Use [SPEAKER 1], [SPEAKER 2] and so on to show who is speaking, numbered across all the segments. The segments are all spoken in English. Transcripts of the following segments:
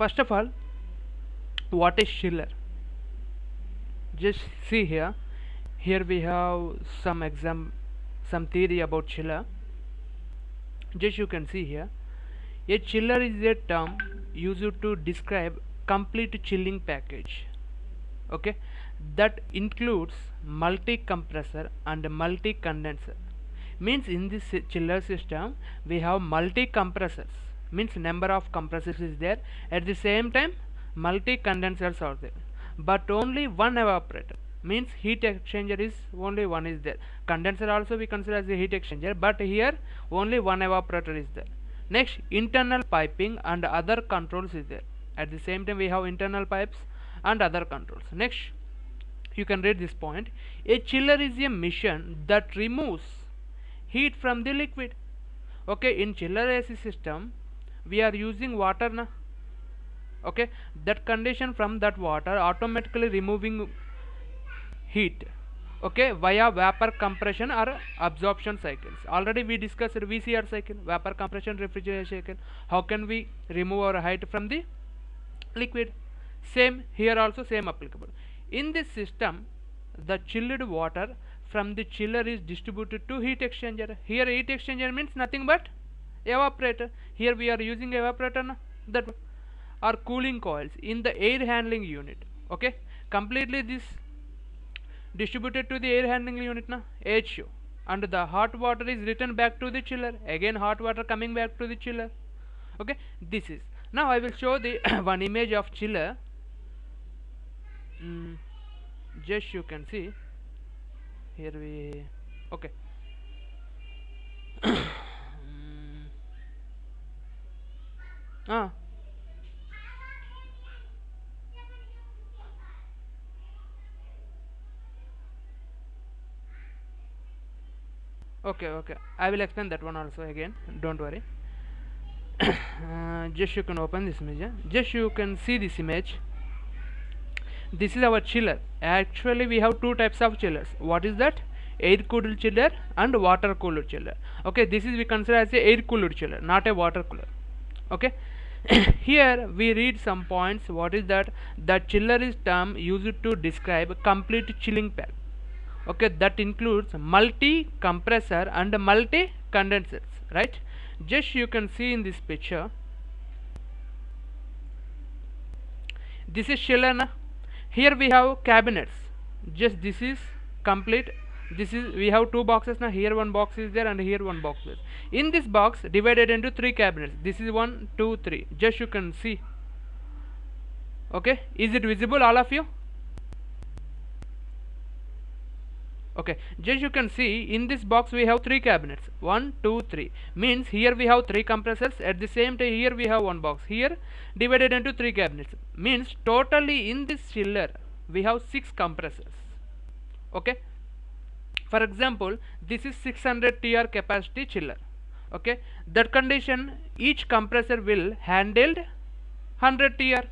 [SPEAKER 1] First of all, what is chiller? Just see here. Here we have some theory about chiller. Just you can see here. A chiller is a term used to describe complete chilling package. Okay, that includes multi-compressor and multi-condenser. Means in this chiller system we have multi-compressors, means number of compressors is there, at the same time multi-condensers are there, but only one evaporator, means heat exchanger is only one is there. Condenser also we consider as a heat exchanger, but here only one evaporator is there. Next, internal piping and other controls is there. At the same time we have internal pipes and other controls. Next, you can read this point. A chiller is a machine that removes heat from the liquid. Okay, in chiller AC system we are using water na. Okay, that condition from that water automatically removing heat, okay, via vapor compression or absorption cycles. Already we discussed VCR cycle, vapor compression refrigeration cycle. How can we remove our heat from the liquid? Same here also, same applicable. In this system the chilled water from the chiller is distributed to heat exchanger. Here heat exchanger means nothing but evaporator. Here we are using evaporator na, that are cooling coils in the air handling unit. Okay, completely this distributed to the air handling unit na, HU, and the hot water is returned back to the chiller. Again hot water coming back to the chiller. Okay, this is. Now I will show the one image of chiller. Just you can see here we, okay. Ah, okay, I will explain that one also again, don't worry. Just you can open this image, just you can see this image. This is our chiller. Actually we have two types of chillers. What is that? Air cooled chiller and water cooled chiller. Okay, this is we consider as a air cooled chiller, not a water cooler. Okay. Here we read some points. What is that? The chiller is term used to describe complete chilling pack. Okay, that includes multi compressor and multi condensers, right? Just you can see in this picture, this is chiller na? Here we have cabinets. Just this is complete. This is, we have two boxes now. Here one box is there and here one box is. In this box divided into three cabinets. This is 1, 2, 3. Just you can see. Okay, is it visible all of you? Okay, just you can see in this box we have three cabinets, 1, 2, 3. Means here we have three compressors, at the same time here we have one box, here divided into three cabinets. Means totally in this chiller we have 6 compressors. Okay, for example this is 600 TR capacity chiller. Okay, that condition each compressor will handle 100 TR.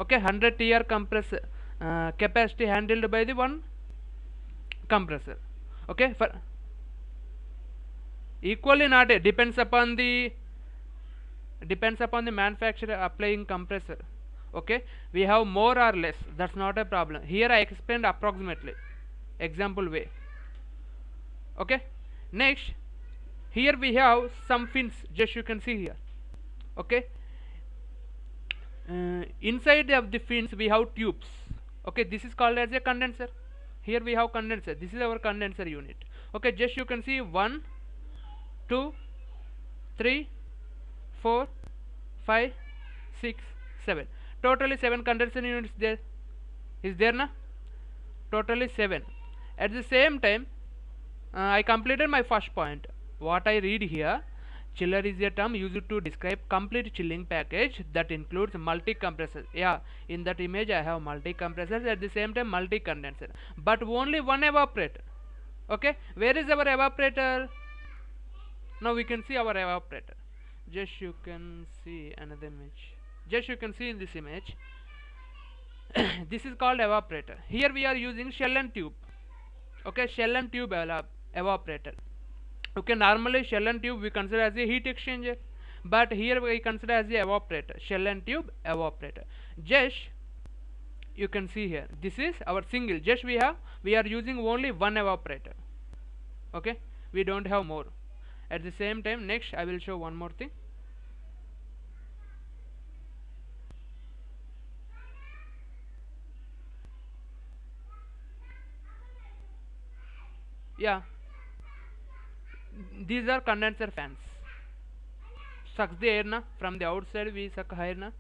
[SPEAKER 1] Okay, 100 TR compressor capacity handled by the one compressor. Okay, for equally not, depends upon the manufacturer applying compressor. Okay, we have more or less, that's not a problem. Here I explained approximately, example way. Okay, next here we have some fins, just you can see here. Okay, inside of the fins we have tubes. Okay, this is called as a condenser. Here we have condenser, this is our condenser unit. Okay, just you can see 1, 2, 3, 4, 5, 6, 7. Totally 7 condenser units there. Is there na? Totally 7. At the same time, I completed my first point. What I read here, chiller is a term used to describe complete chilling package that includes multi-compressors. Yeah, in that image I have multi-compressors, at the same time multi-condenser, but only one evaporator. Okay, where is our evaporator? Now we can see our evaporator. Just you can see another image. Just you can see in this image. This is called evaporator. Here we are using shell and tube. Okay, shell and tube evaporator. Okay, normally shell and tube we consider as a heat exchanger, but here we consider as the evaporator, shell and tube evaporator. Just you can see here, this is our single, just we are using only one evaporator. Okay, we don't have more. At the same time, next I will show one more thing. Yeah, these are condenser fans, sucks the air na from the outside, we suck air na.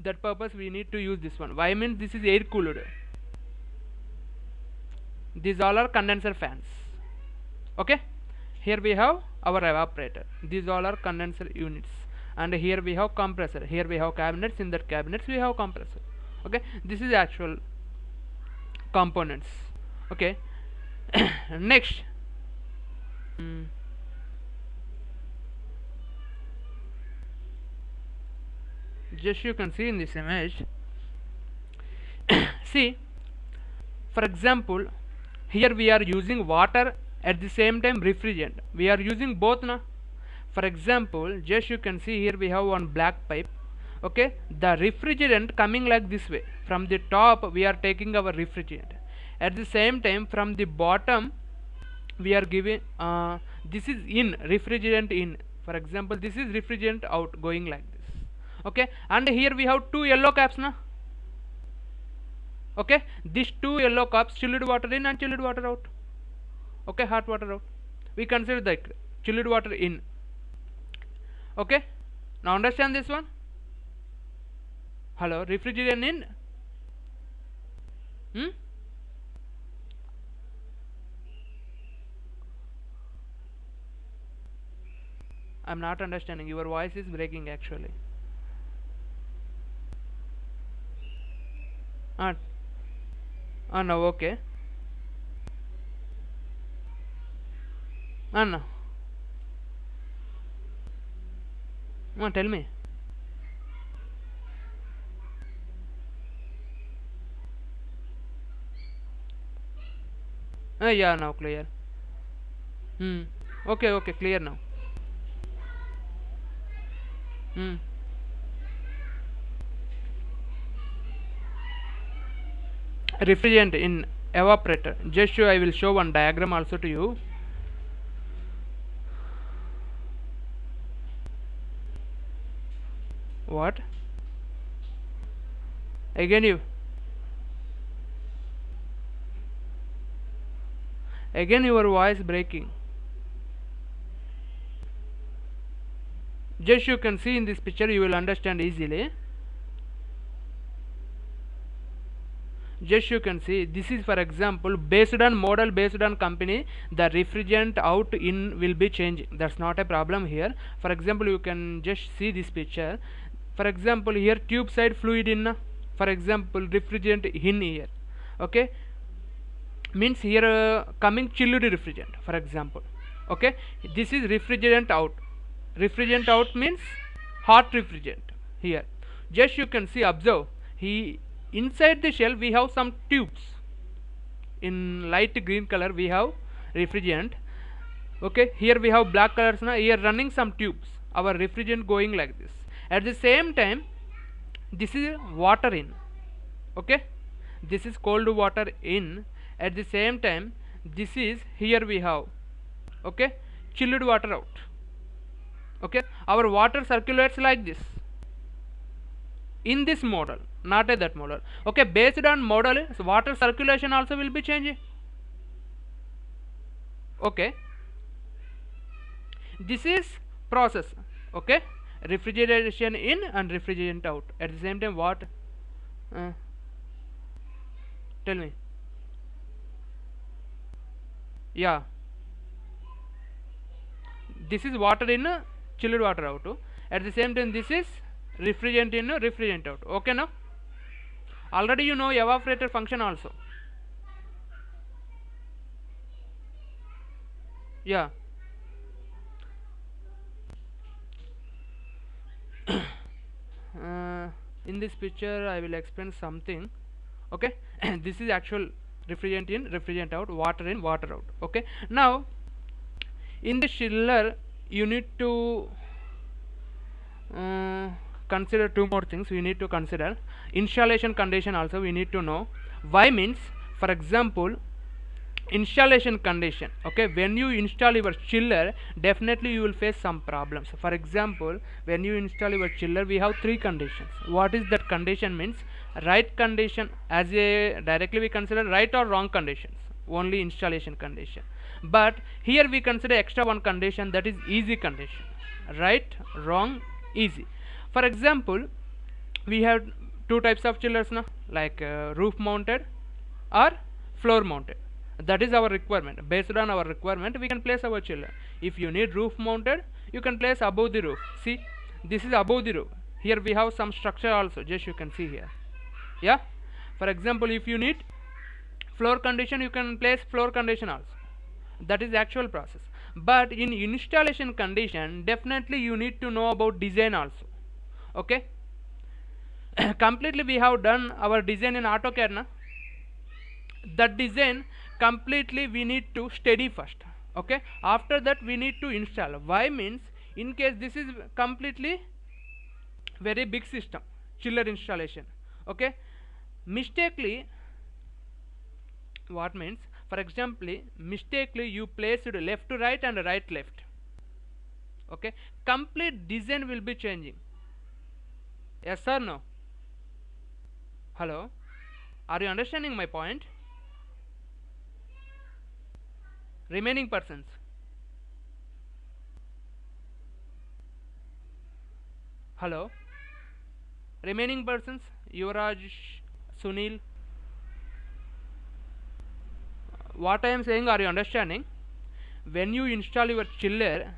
[SPEAKER 1] That purpose we need to use this one. Why means this is air cooled. These all are condenser fans. Okay, here we have our evaporator, these all are condenser units, and here we have compressor, here we have cabinets, in that cabinets we have compressor. Okay, this is actual components. Okay. Next, just you can see in this image. See, for example, here we are using water, at the same time refrigerant, we are using both na. For example, just you can see here we have one black pipe. Okay, the refrigerant coming like this way, from the top we are taking our refrigerant, at the same time from the bottom we are giving this is in refrigerant in. For example, this is refrigerant out going like this. Okay, and here we have two yellow caps na. Okay, these two yellow caps, chilled water in and chilled water out. Okay, hot water out, we consider that chilled water in. Okay, now understand this one. Hello, refrigerant in. I'm not understanding, your voice is breaking actually. No, okay. No. Tell me. Yeah, now clear. Okay, clear now. Refrigerant in evaporator, just I will show one diagram also to you. What? Again your voice breaking. Just you can see in this picture, you will understand easily. Just you can see, this is for example based on model, based on company, the refrigerant out in will be changing, that's not a problem here. For example, you can just see this picture. For example, here tube side fluid in, for example refrigerant in here. Okay, means here coming chilled refrigerant, for example. Okay, this is refrigerant out. Refrigerant out means hot refrigerant here. Just you can see, observe, inside the shell we have some tubes in light green color, we have refrigerant. Okay, here we have black colors now, here running some tubes, our refrigerant going like this. At the same time, this is water in. Okay, this is cold water in. At the same time, this is, here we have, okay, chilled water out. Okay, our water circulates like this in this model, not at that model. Okay, based on model, so water circulation also will be changing. Okay, this is process. Okay, refrigeration in and refrigerant out. At the same time, what? Tell me. Yeah, this is water in, chilled water out. At the same time, this is refrigerant in, refrigerant out. Okay, now already you know evaporator function also. Yeah. In this picture I will explain something. Okay, this is actual refrigerant in, refrigerant out, water in, water out. Okay, now in the chiller you need to consider two more things we need to consider. Installation condition also we need to know. Why means, for example, installation condition. Okay, when you install your chiller, definitely you will face some problems. For example, when you install your chiller, we have three conditions. What is that condition means? Right condition, as a directly we consider right or wrong conditions, only installation condition. But here we consider extra one condition, that is easy condition. Right, wrong, easy. For example, we have two types of chillers now, like roof mounted or floor mounted. That is our requirement. Based on our requirement, we can place our chiller. If you need roof mounted, you can place above the roof. See, this is above the roof. Here we have some structure also, just you can see here. Yeah, for example, if you need floor condition, you can place floor condition also. That is actual process. But in installation condition, definitely you need to know about design also. Okay, completely we have done our design in AutoCAD na. That design completely we need to study first. Okay, after that we need to install. Why means, in case this is completely very big system, chiller installation. Okay, mistakenly, what means, for example, mistakenly you placed left to right and right left. Okay, complete design will be changing. Yes or no? Hello, are you understanding my point? Remaining persons, hello, remaining persons, Yuvraj, Sunil, what I am saying, are you understanding? When you install your chiller,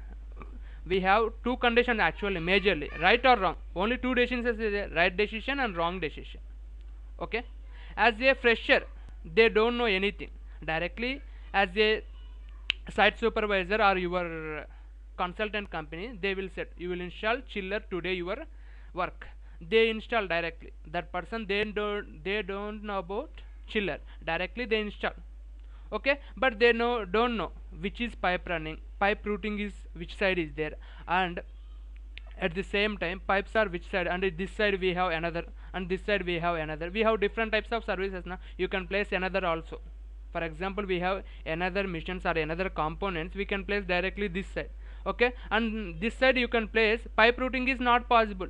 [SPEAKER 1] we have two conditions actually, majorly, right or wrong. Only two decisions is there, right decision and wrong decision. Okay, as a fresher, they don't know anything. Directly, as a site supervisor or your consultant company, they will set, you will install chiller today your work. They install directly. That person, they don't know about chiller. Directly they install. Okay, but they don't know which is pipe running, pipe routing is which side is there, and at the same time pipes are which side, and this side we have another, and this side we have another. We have different types of services now. You can place another also. For example, we have another missions or another components, we can place directly this side. Okay, and this side you can place, pipe routing is not possible.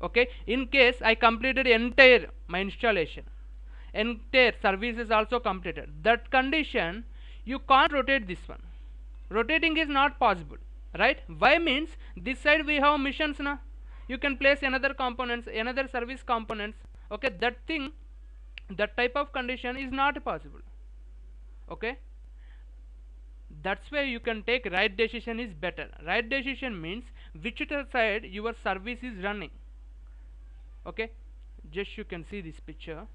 [SPEAKER 1] Okay, in case I completed entire my installation, entire service is also completed, that condition you can't rotate this one. Rotating is not possible, right? Why means, this side we have missions now, you can place another components, another service components. Okay, that thing, that type of condition is not possible. Okay, that's why you can take right decision is better. Right decision means which side your service is running. Okay, just you can see this picture.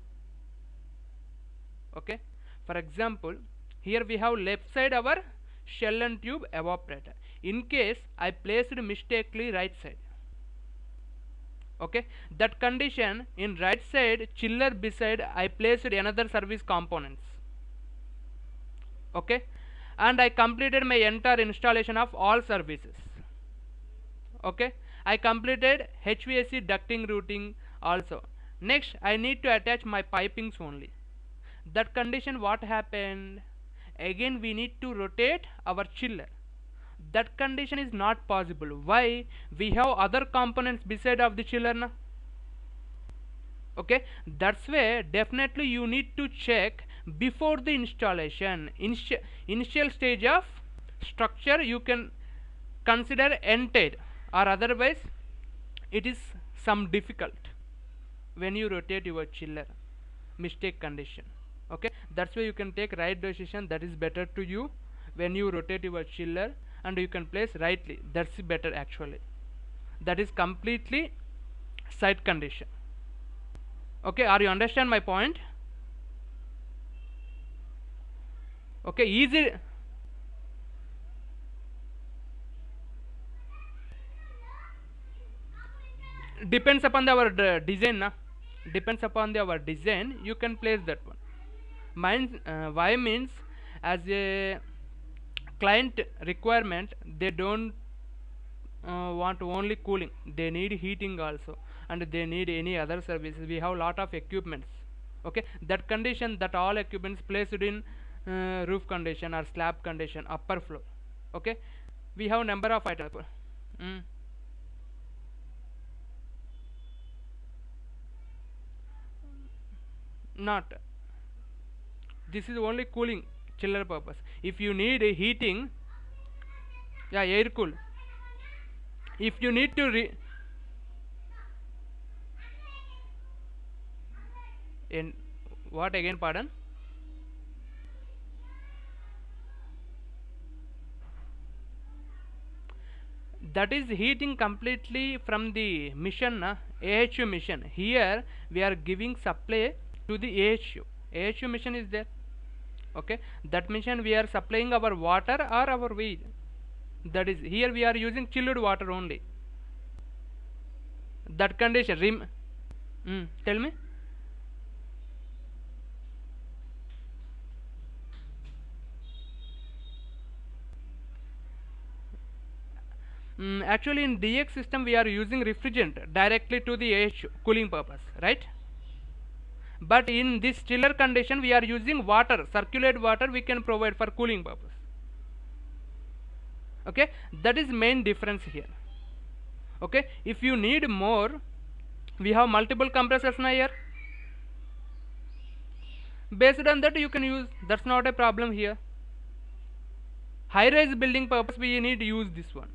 [SPEAKER 1] Okay, for example, here we have left side our shell and tube evaporator. In case I placed mistakenly right side, okay, that condition, in right side chiller beside I placed another service components. Okay, and I completed my entire installation of all services. Okay, I completed HVAC ducting routing also. Next I need to attach my pipings only. That condition, what happened, again we need to rotate our chiller. That condition is not possible. Why? We have other components beside of the chiller now. Okay, that's why definitely you need to check before the installation. Initial stage of structure you can consider entire, or otherwise it is some difficult when you rotate your chiller. Mistake condition. Okay, that's why you can take right decision, that is better to you when you rotate your chiller, and you can place rightly, that's better actually. That is completely site condition. Okay, are you understand my point? Okay, easy. Depends upon our design na. Depends upon our design, you can place that one. Why means, as a client requirement, they don't want only cooling, they need heating also, and they need any other services. We have lot of equipments. Okay, that condition, that all equipments placed in roof condition or slab condition, upper floor. Okay, we have number of items. Not, this is only cooling, chiller purpose. If you need a heating, yeah, air cool. If you need to in what again, pardon? That is heating completely from the mission, AHU mission. Here we are giving supply to the AHU mission is there. Okay, that mission we are supplying our water or our weed. That is, here we are using chilled water only. That condition tell me. Actually in DX system we are using refrigerant directly to the AHU cooling purpose, right? But in this chiller condition we are using water, circulate water we can provide for cooling purpose. Okay, that is main difference here. Okay, if you need more, we have multiple compressors now here. Based on that you can use, that's not a problem here. High rise building purpose we need to use this one.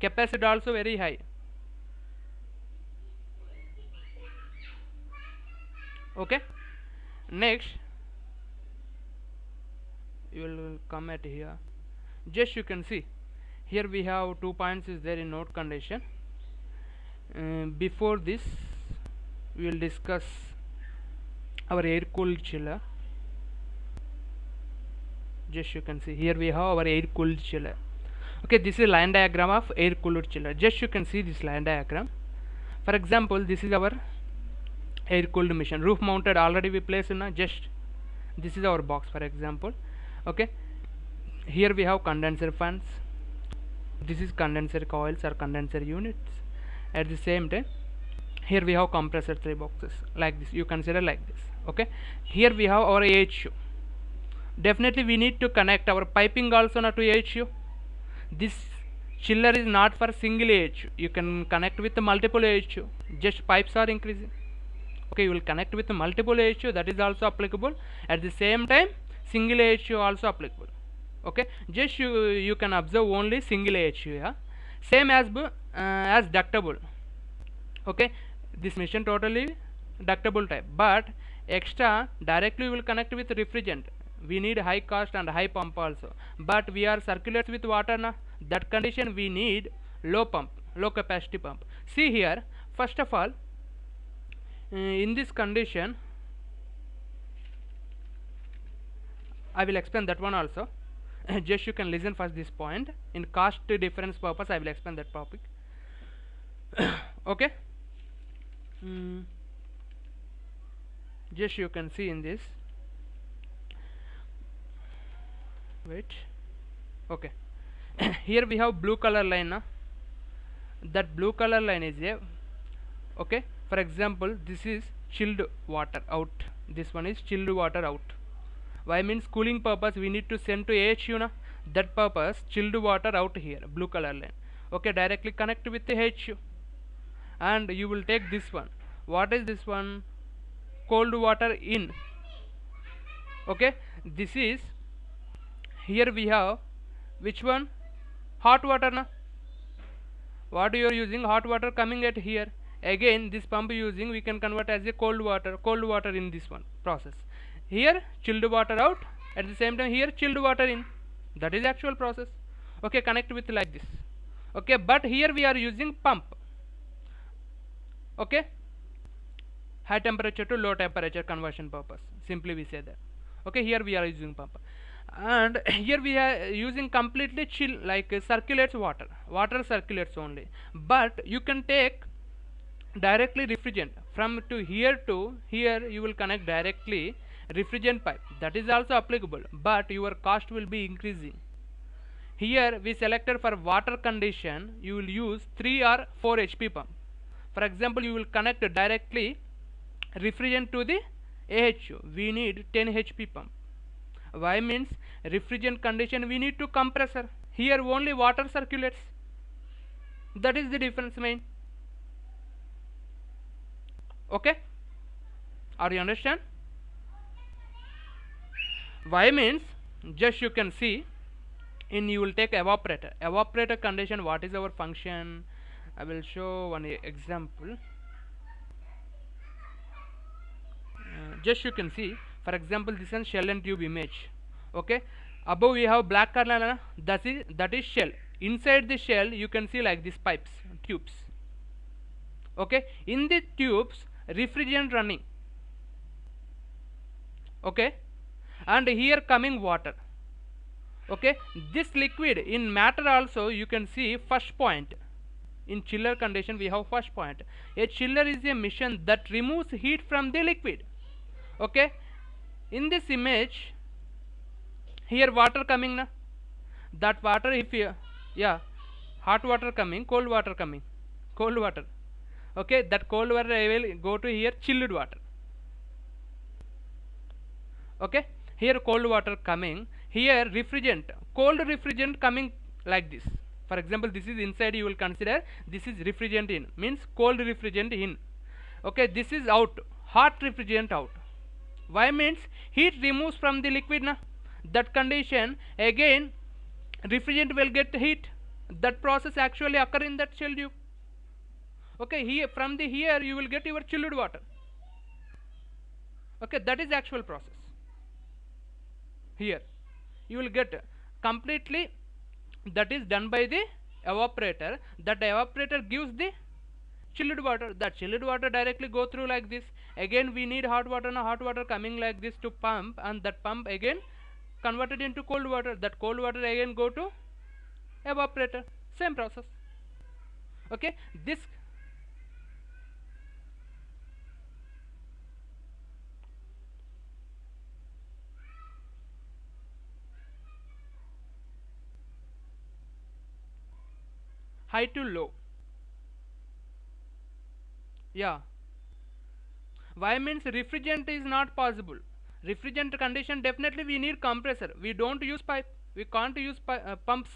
[SPEAKER 1] Capacity also very high. Okay, next you will come at here. Just you can see here we have 2 points is there in node condition. Before this we will discuss our air cooled chiller. Just you can see here we have our air cooled chiller. Okay, this is line diagram of air cooled chiller. Just you can see this line diagram. For example, this is our air cooled machine, roof mounted, already we placed in just this is our box for example. Okay, here we have condenser fans, this is condenser coils or condenser units. At the same time here we have compressor 3 boxes like this, you consider like this. Okay, here we have our AHU. Definitely we need to connect our piping also not to AHU. This chiller is not for single AHU, you can connect with multiple AHU, just pipes are increasing. Okay, you will connect with multiple AHU, that is also applicable. At the same time single AHU also applicable. Okay, just you can observe only single AHU. Yeah, same as ductable. Okay, this machine totally ductable type, but extra directly we will connect with refrigerant. We need high cost and high pump also, but we are circulate with water na, that condition we need low pump, low capacity pump. See here, first of all in this condition I will explain that one also. Just you can listen first this point. In cost difference purpose I will explain that topic. Okay, just you can see in this, wait. Okay, here we have blue color line na? That blue color line is a, okay, for example this is chilled water out, this one is chilled water out. Why means cooling purpose we need to send to AHU na, that purpose chilled water out here, blue color line. Okay, directly connect with the AHU, and you will take this one. What is this one? Cold water in. Okay, this is, here we have which one? Hot water na. What you are using? Hot water coming at here. Again this pump using, we can convert as a cold water in this one process. Here chilled water out, at the same time here chilled water in, that is actual process. Okay, connect with like this. Okay, but here we are using pump. Okay, high temperature to low temperature conversion purpose, simply we say that. Okay, here we are using pump, and here we are using completely chill, like circulates water circulates only, but you can take directly refrigerant from to here you will connect directly refrigerant pipe, that is also applicable, but your cost will be increasing. Here we selected for water condition, you will use 3 or 4 HP pump. For example, you will connect directly refrigerant to the AHU. We need 10 HP pump. Why? Means refrigerant condition we need to compressor. Here only water circulates. That is the difference main. Okay? Are you understand? Why? Means just you can see in you will take evaporator condition. What is our function? I will show one example. Just you can see, for example, this is shell and tube image. Okay, above we have black color, that is shell. Inside the shell you can see like these pipes, tubes. Okay, in the tubes refrigerant running. Okay, and here coming water. Okay, this liquid in matter also you can see first point. In chiller condition we have first point. A chiller is a machine that removes heat from the liquid. Okay, in this image here water coming na, that water if you, yeah, hot water coming, cold water coming, cold water. Okay, that cold water I will go to here chilled water. Okay, here cold water coming, here refrigerant, cold refrigerant coming like this. For example, this is inside, you will consider this is refrigerant in, means cold refrigerant in. Okay, this is out, hot refrigerant out. Why? Means heat removes from the liquid na, that condition again refrigerant will get heat. That process actually occur in that shell tube. Okay, here from the here you will get your chilled water. Okay, that is actual process. Here you will get completely, that is done by the evaporator. That evaporator gives the chilled water. That chilled water directly go through like this. Again we need hot water, now hot water coming like this to pump, and that pump again converted into cold water. That cold water again go to evaporator. Same process. Okay, this high to low. Yeah. Why? Means refrigerant is not possible. Refrigerant condition definitely we need compressor. We don't use pipe. We can't use pumps.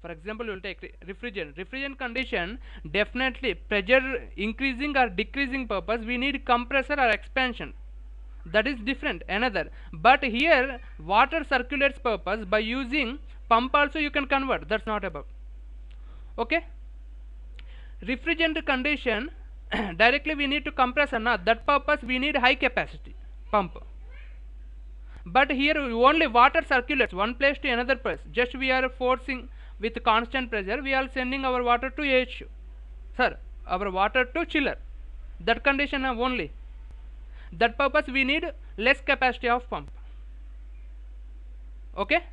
[SPEAKER 1] For example, we will take refrigerant. Refrigerant condition definitely pressure increasing or decreasing purpose we need compressor or expansion. That is different another. But here water circulates purpose by using pump also you can convert. That's not about. Okay, refrigerant condition directly we need to compressor na, that purpose we need high capacity pump. But here only water circulates one place to another place. Just we are forcing with constant pressure, we are sending our water to AHU, sir, our water to chiller. That condition only. That purpose we need less capacity of pump. Okay.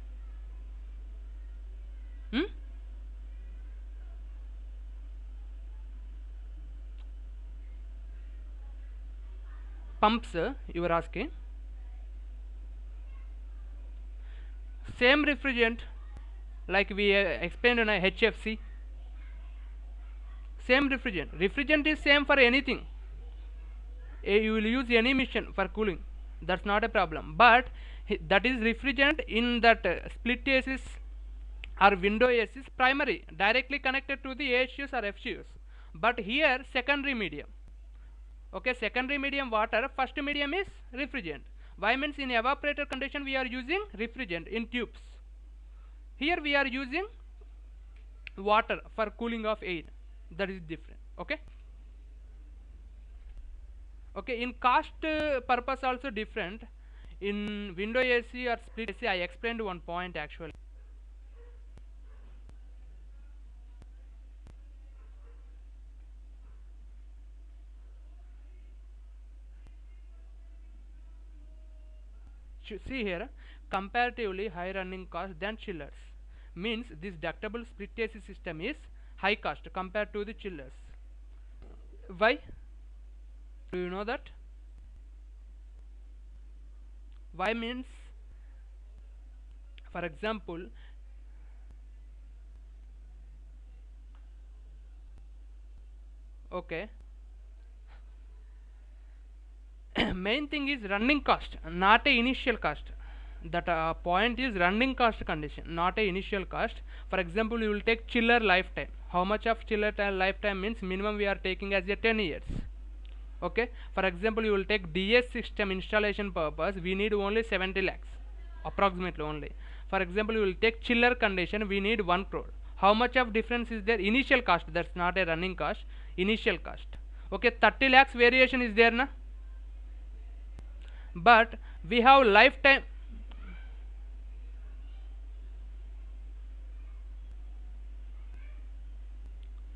[SPEAKER 1] Pumps you were asking. Same refrigerant like we explained on a HFC. Same refrigerant. Refrigerant is same for anything. You will use any machine for cooling. That's not a problem. But that is refrigerant in that split ACs or window ACs primary directly connected to the AHUs or FCUs. But here secondary medium. Okay, secondary medium water, first medium is refrigerant. Why? Means in evaporator condition we are using refrigerant in tubes. Here we are using water for cooling of air. That is different. Okay. Okay, in cost purpose also different. In window AC or split AC I explained one point actually. See here, comparatively high running cost than chillers. Means this ductable split AC system is high cost compared to the chillers. Why? Do you know that? Why? Means, for example, Okay. Main thing is running cost, not a initial cost. That point is running cost condition, not a initial cost. For example, you will take chiller lifetime. How much of chiller lifetime means minimum we are taking as a 10 years. Okay, for example, you will take DS system installation purpose, we need only 70 lakhs approximately only. For example, you will take chiller condition, we need 1 crore. How much of difference is there? Initial cost, that's not a running cost, initial cost. Okay, 30 lakhs variation is there na, but we have lifetime.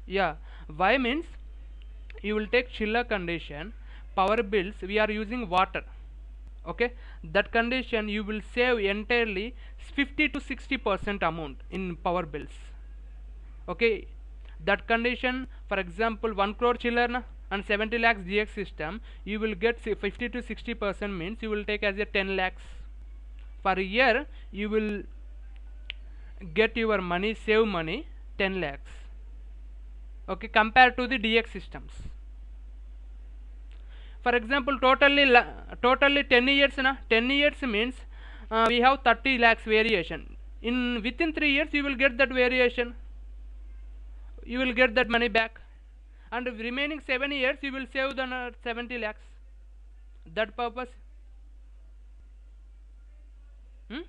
[SPEAKER 1] Yeah, why means you will take chiller condition, power bills we are using water. Okay, that condition you will save entirely 50 to 60% amount in power bills. Okay, that condition, for example 1 crore chiller na, and 70 lakhs GX system, you will get 50 to 60% means you will take as a 10 lakhs per year. You will get your money, save money 10 lakhs. Okay, compared to the DX systems. For example, totally 10 years na, 10 years means we have 30 lakhs variation. In within 3 years you will get that variation, you will get that money back, and remaining 7 years you will save the 70 lakhs. That purpose. Hmm?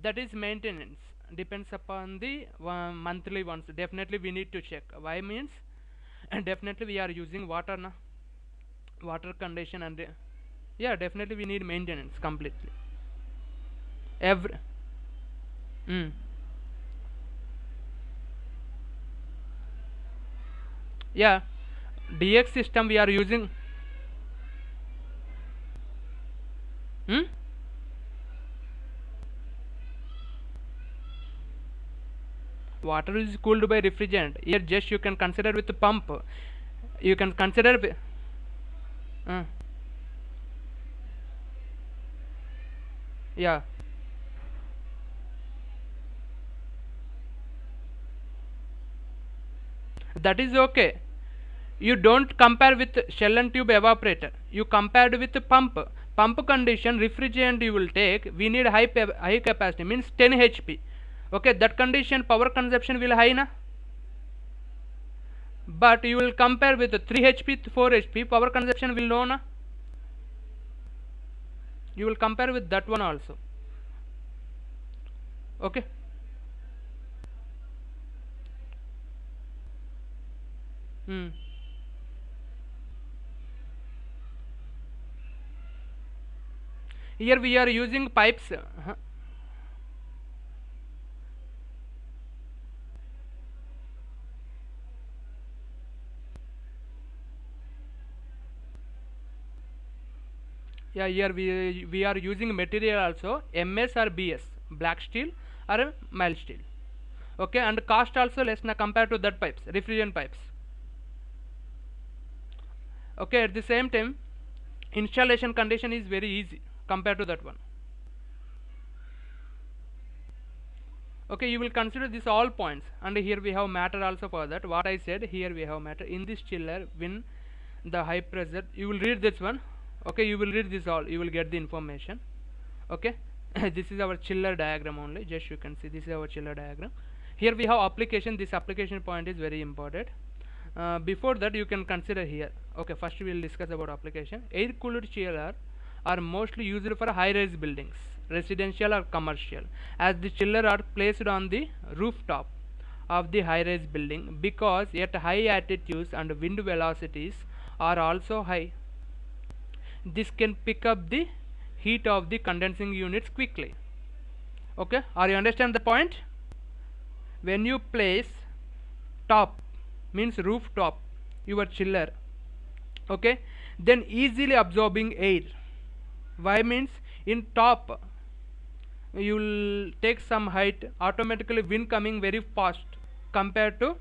[SPEAKER 1] That is maintenance, depends upon the monthly ones. Definitely we need to check. Why means and definitely we are using water na, water condition, and yeah, definitely we need maintenance completely every. mm, yeah, DX system we are using. hmm? Water is cooled by refrigerant. Here just you can consider with the pump, you can consider uh, yeah, that is okay. You don't compare with shell and tube evaporator, you compared with the pump condition. Refrigerant you will take, we need high capacity means 10 HP. Okay, that condition power consumption will high na, but you will compare with the 3 HP 4 HP, power consumption will low na. You will compare with that one also. Okay. hmm. Here we are using pipes. Yeah, here we are using material also MS or BS, black steel or mild steel. Okay, and cost also less na compared to that pipes, refrigerant pipes. Okay, at the same time installation condition is very easy compared to that one. Okay, you will consider this all points, and here we have matter also for that. What I said, here we have matter in this chiller when the high pressure. You will read this one. Okay, you will read this all, you will get the information. Okay. This is our chiller diagram only, just you can see this is our chiller diagram. Here we have application. This application point is very important. Before that you can consider here. Okay, first we will discuss about application. Air cooled chiller are mostly used for high rise buildings, residential or commercial, as the chiller are placed on the rooftop of the high rise building, because at high altitudes and wind velocities are also high. This can pick up the heat of the condensing units quickly. Okay, are you understand the point? When you place top means rooftop your chiller, okay, then easily absorbing air. Why means in top you will take some height, automatically wind coming very fast compared to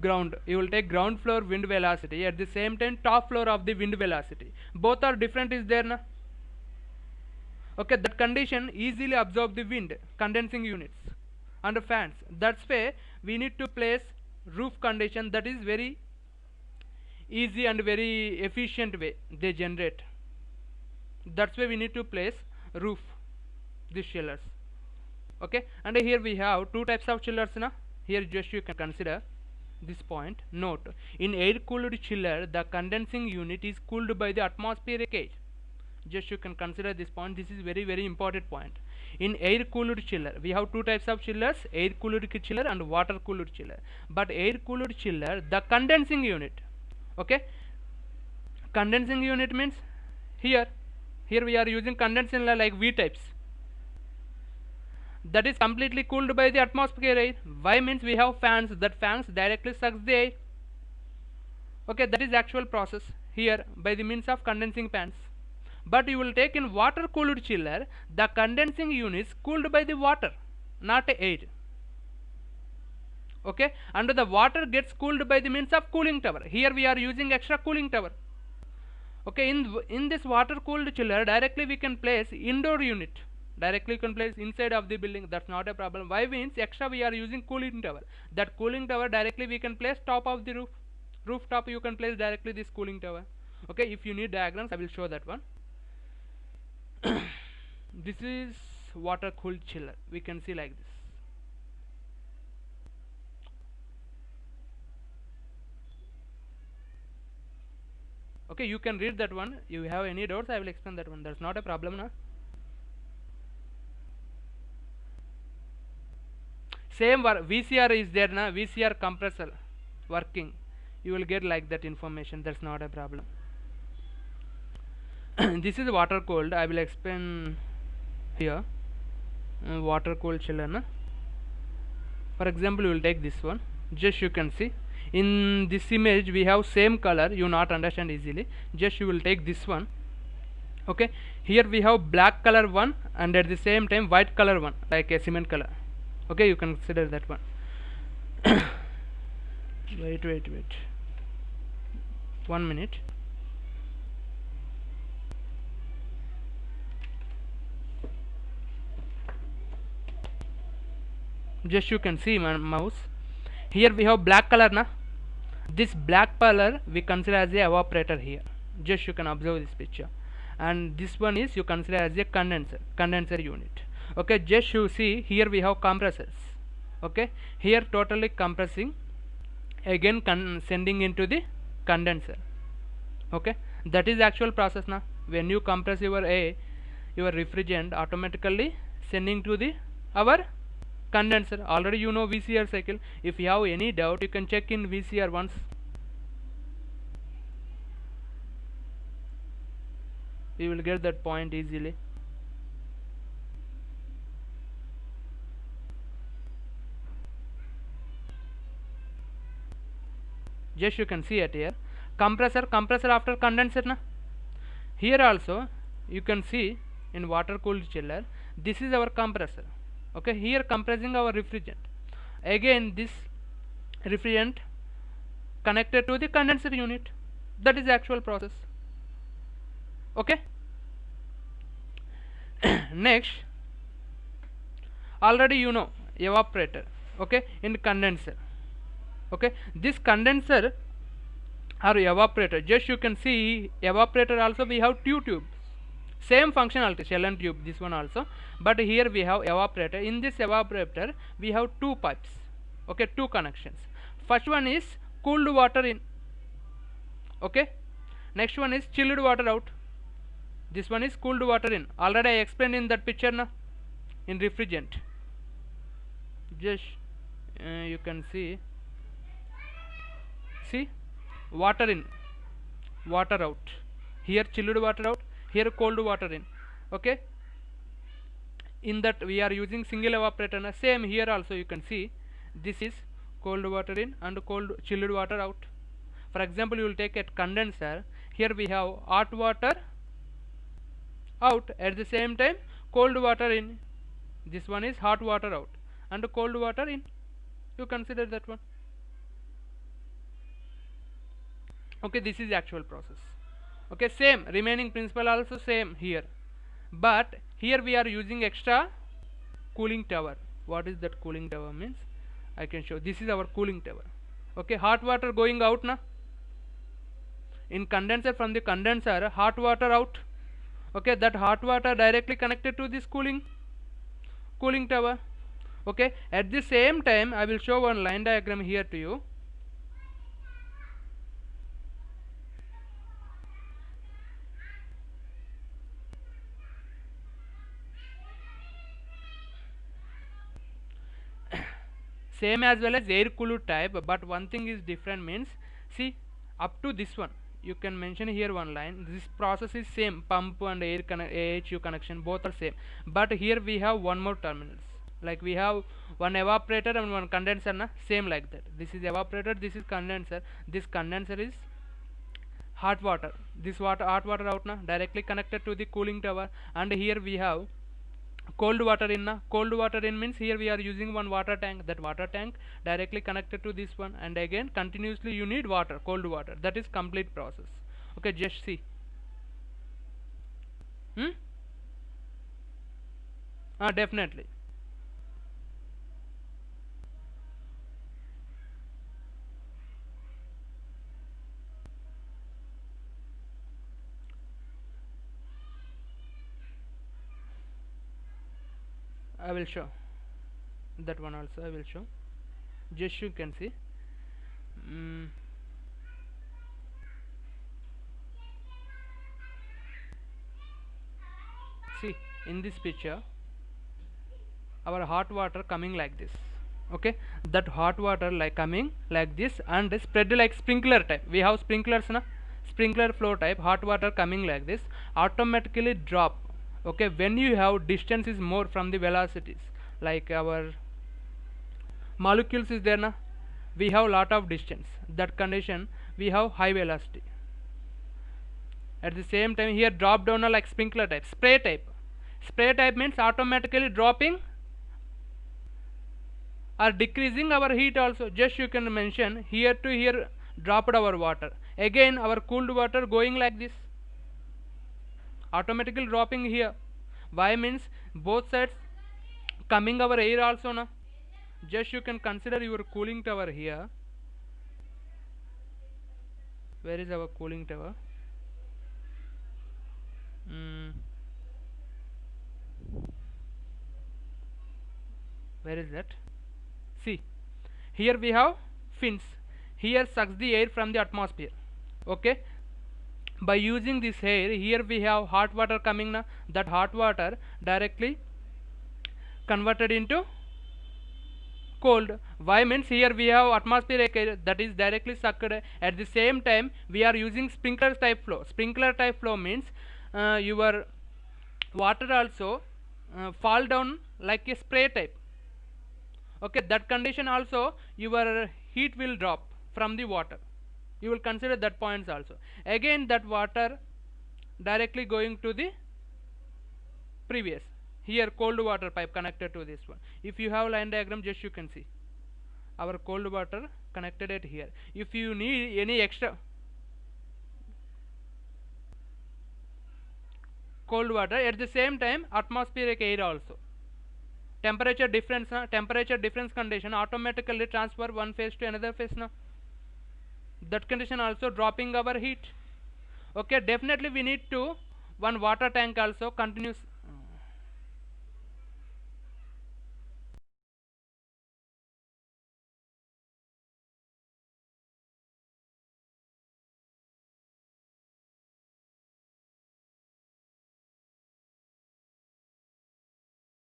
[SPEAKER 1] ground. You will take ground floor wind velocity, at the same time top floor of the wind velocity, both are different is there na. Okay, that condition easily absorb the wind, condensing units and fans. That's why we need to place roof condition, that is very easy and very efficient way they generate. That's why we need to place roof these chillers. Okay, and here we have two types of chillers now. Here just you can consider this point. Note, in air cooled chiller the condensing unit is cooled by the atmospheric air. Just you can consider this point. This is very important point. In air cooled chiller we have two types of chillers, air cooled chiller and water cooled chiller. But air cooled chiller, the condensing unit, okay, condensing unit means here we are using condensing like V types, that is completely cooled by the atmosphere air. Why means we have fans, that fans directly sucks the air. Okay, that is actual process here by the means of condensing fans. But you will take in water cooled chiller, the condensing unit is cooled by the water, not air. Okay, and the water gets cooled by the means of cooling tower. Here we are using extra cooling tower. Okay, in this water cooled chiller directly we can place indoor unit, directly you can place inside of the building. That's not a problem. Why means extra we are using cooling tower. That cooling tower directly we can place top of the rooftop you can place directly this cooling tower. Okay, if you need diagrams I will show that one. This is water cooled chiller, we can see like this. Okay, you can read that one. You have any doubts I will explain that one. That's not a problem now. Same VCR is there now, VCR compressor working, you will get like that information. That's not a problem. This is water cooled, I will explain here. Water cooled chiller na? For example, you will take this one. Just you can see in this image we have same color, you not understand easily. Just you will take this one. Okay, here we have black color one and at the same time white color one, like a cement color. Okay, you consider that one. wait 1 minute. Just you can see my mouse. Here we have black color na. This black color we consider as a evaporator here. Just you can observe this picture. And this one is you consider as a condenser unit. Okay, just you see here we have compressors. Okay, here totally compressing, again sending into the condenser. Okay, that is actual process now. When you compress your refrigerant, automatically sending to the our condenser. Already you know VCR cycle. If you have any doubt you can check in VCR once. You will get that point easily. Just you can see it here. Compressor after condenser na. Here also you can see in water cooled chiller, this is our compressor. Okay, here compressing our refrigerant. Again this refrigerant connected to the condenser unit. That is actual process. Okay. Next, already you know evaporator. Okay, in condenser. Okay, this condenser or evaporator, just you can see evaporator also we have two tubes, same functionality, shell and tube, this one also, but here we have evaporator. In this evaporator we have two pipes. Okay, two connections. First one is cooled water in. Okay, next one is chilled water out. This one is cooled water in. Already I explained in that picture na, in refrigerant. Just you can see water in, water out. Here chilled water out, here cold water in. Okay, in that we are using single evaporator na. Same here also you can see this is cold water in and chilled water out. For example, you will take a condenser. Here we have hot water out, at the same time cold water in. This one is hot water out and cold water in. You consider that one. Okay, this is actual process. Okay, same remaining principle also same here, but here we are using extra cooling tower. What is that cooling tower means? I can show. This is our cooling tower. Okay, hot water going out now. In condenser, from the condenser, hot water out. Okay, that hot water directly connected to this cooling tower. Okay, at the same time I will show one line diagram here to you. Same as well as air cooled type, but one thing is different, means see, up to this one you can mention here one line, this process is same, pump and AHU connection both are same, but here we have one more terminals, like we have one evaporator and one condenser na, same like that. This is evaporator, this is condenser. This condenser is hot water, this hot water out na, directly connected to the cooling tower, and here we have cold water in na. Cold water in means here we are using one water tank, that water tank directly connected to this one, and again continuously you need water, cold water. That is complete process. Okay, just see. Definitely. I will show that one also. I will show. Just you can see. See, in this picture our hot water coming like this. Okay, that hot water like coming like this and spread like sprinkler type. We have sprinklers na, sprinkler flow type. Hot water coming like this automatically drop. Okay, when you have distance is more from the velocities, like our molecules is there na, we have lot of distance, that condition we have high velocity. At the same time here drop down like sprinkler type, spray type. Spray type means automatically dropping or decreasing our heat also. Just you can mention here to here dropped our water, again our cooled water going like this, automatically dropping here. Why means both sides coming our air also na. Just you can consider your cooling tower here. Where is our cooling tower? Where is that? See, here we have fins, here sucks the air from the atmosphere. Okay, by using this air, here we have hot water coming na, that hot water directly converted into cold. Why means here we have atmospheric air that is directly sucked. At the same time we are using sprinkler type flow. Sprinkler type flow means your water also fall down like a spray type. Okay, that condition also your heat will drop from the water. You will consider that points also. Again that water directly going to the previous, here cold water pipe connected to this one. If you have line diagram, just you can see our cold water connected it here. If you need any extra cold water, at the same time atmospheric air also, temperature difference na, temperature difference condition automatically transfer one phase to another phase na, that condition also dropping our heat. Okay, definitely we need to one water tank also continuous